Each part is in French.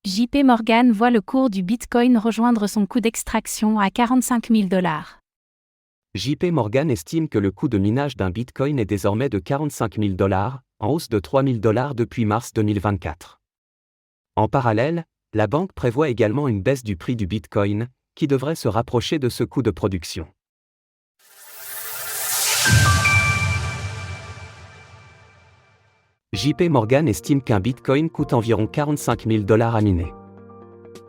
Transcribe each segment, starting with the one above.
JP Morgan voit le cours du Bitcoin rejoindre son coût d'extraction à 45 000 $. JP Morgan estime que le coût de minage d'un Bitcoin est désormais de 45 000 $, en hausse de 3 000 $ depuis mars 2024. En parallèle, la banque prévoit également une baisse du prix du Bitcoin, qui devrait se rapprocher de ce coût de production. JP Morgan estime qu'un Bitcoin coûte environ 45 000 $ à miner.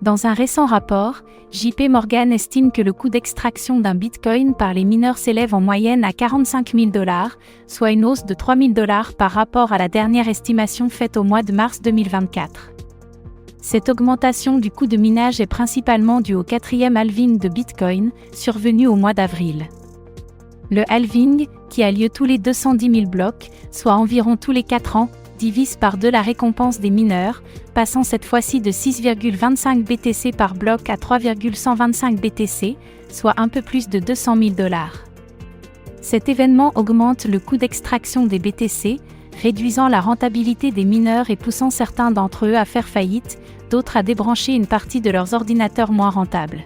Dans un récent rapport, JP Morgan estime que le coût d'extraction d'un Bitcoin par les mineurs s'élève en moyenne à 45 000 $, soit une hausse de 3 000 $ par rapport à la dernière estimation faite au mois de mars 2024. Cette augmentation du coût de minage est principalement due au 4e halving de Bitcoin, survenu au mois d'avril. Le halving, qui a lieu tous les 210 000 blocs, soit environ tous les 4 ans, divise par 2 la récompense des mineurs, passant cette fois-ci de 6,25 BTC par bloc à 3,125 BTC, soit un peu plus de 200 000 $. Cet événement augmente le coût d'extraction des BTC, réduisant la rentabilité des mineurs et poussant certains d'entre eux à faire faillite, d'autres à débrancher une partie de leurs ordinateurs moins rentables.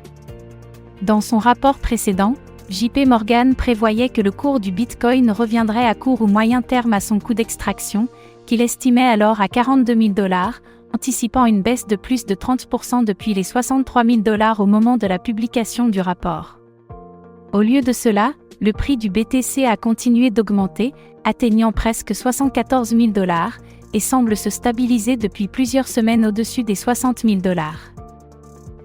Dans son rapport précédent, JP Morgan prévoyait que le cours du Bitcoin reviendrait à court ou moyen terme à son coût d'extraction, qu'il estimait alors à 42 000 $, anticipant une baisse de plus de 30% depuis les 63 000 $ au moment de la publication du rapport. Au lieu de cela, le prix du BTC a continué d'augmenter, atteignant presque 74 000 $, et semble se stabiliser depuis plusieurs semaines au-dessus des 60 000 $.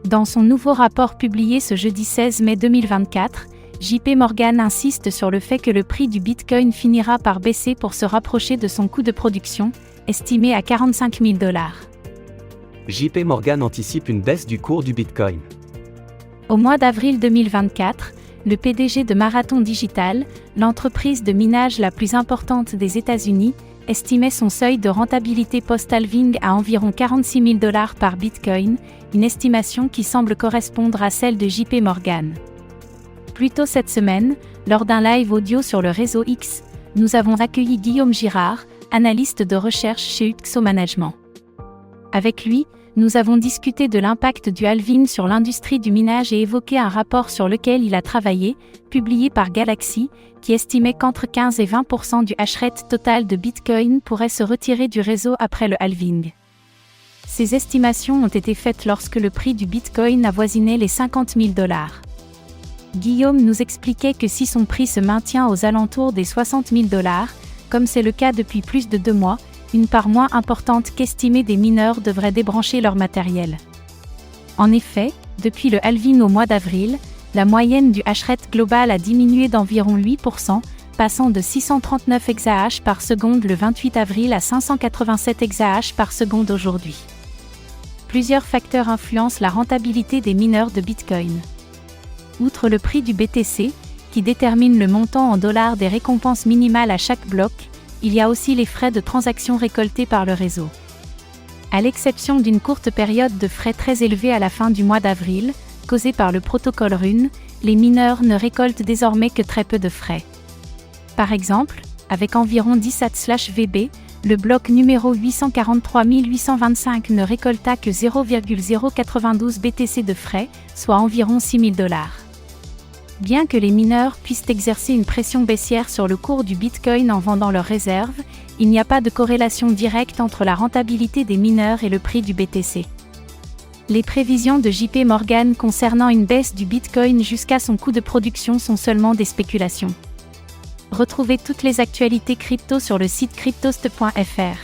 Dans son nouveau rapport publié ce jeudi 16 mai 2024, JP Morgan insiste sur le fait que le prix du Bitcoin finira par baisser pour se rapprocher de son coût de production, estimé à 45 000 $. JP Morgan anticipe une baisse du cours du Bitcoin. Au mois d'avril 2024, le PDG de Marathon Digital, l'entreprise de minage la plus importante des États-Unis, estimait son seuil de rentabilité post-halving à environ 46 000 $ par Bitcoin, une estimation qui semble correspondre à celle de JP Morgan. Plus tôt cette semaine, lors d'un live audio sur le réseau X, nous avons accueilli Guillaume Girard, analyste de recherche chez Uxo Management. Avec lui, nous avons discuté de l'impact du halving sur l'industrie du minage et évoqué un rapport sur lequel il a travaillé, publié par Galaxy, qui estimait qu'entre 15 et 20% du hashrate total de Bitcoin pourrait se retirer du réseau après le halving. Ces estimations ont été faites lorsque le prix du Bitcoin avoisinait les 50 000 $. Guillaume nous expliquait que si son prix se maintient aux alentours des 60 000 $, comme c'est le cas depuis plus de 2 mois, une part moins importante qu'estimée des mineurs devrait débrancher leur matériel. En effet, depuis le halving au mois d'avril, la moyenne du hashrate global a diminué d'environ 8%, passant de 639 exahash par seconde le 28 avril à 587 exahash par seconde aujourd'hui. Plusieurs facteurs influencent la rentabilité des mineurs de Bitcoin. Outre le prix du BTC, qui détermine le montant en dollars des récompenses minimales à chaque bloc, il y a aussi les frais de transaction récoltés par le réseau. À l'exception d'une courte période de frais très élevés à la fin du mois d'avril, causée par le protocole Rune, les mineurs ne récoltent désormais que très peu de frais. Par exemple, avec environ 10 sats/VB, le bloc numéro 843 825 ne récolta que 0,092 BTC de frais, soit environ 6 000 $. Bien que les mineurs puissent exercer une pression baissière sur le cours du Bitcoin en vendant leurs réserves, il n'y a pas de corrélation directe entre la rentabilité des mineurs et le prix du BTC. Les prévisions de JP Morgan concernant une baisse du Bitcoin jusqu'à son coût de production sont seulement des spéculations. Retrouvez toutes les actualités crypto sur le site cryptost.fr.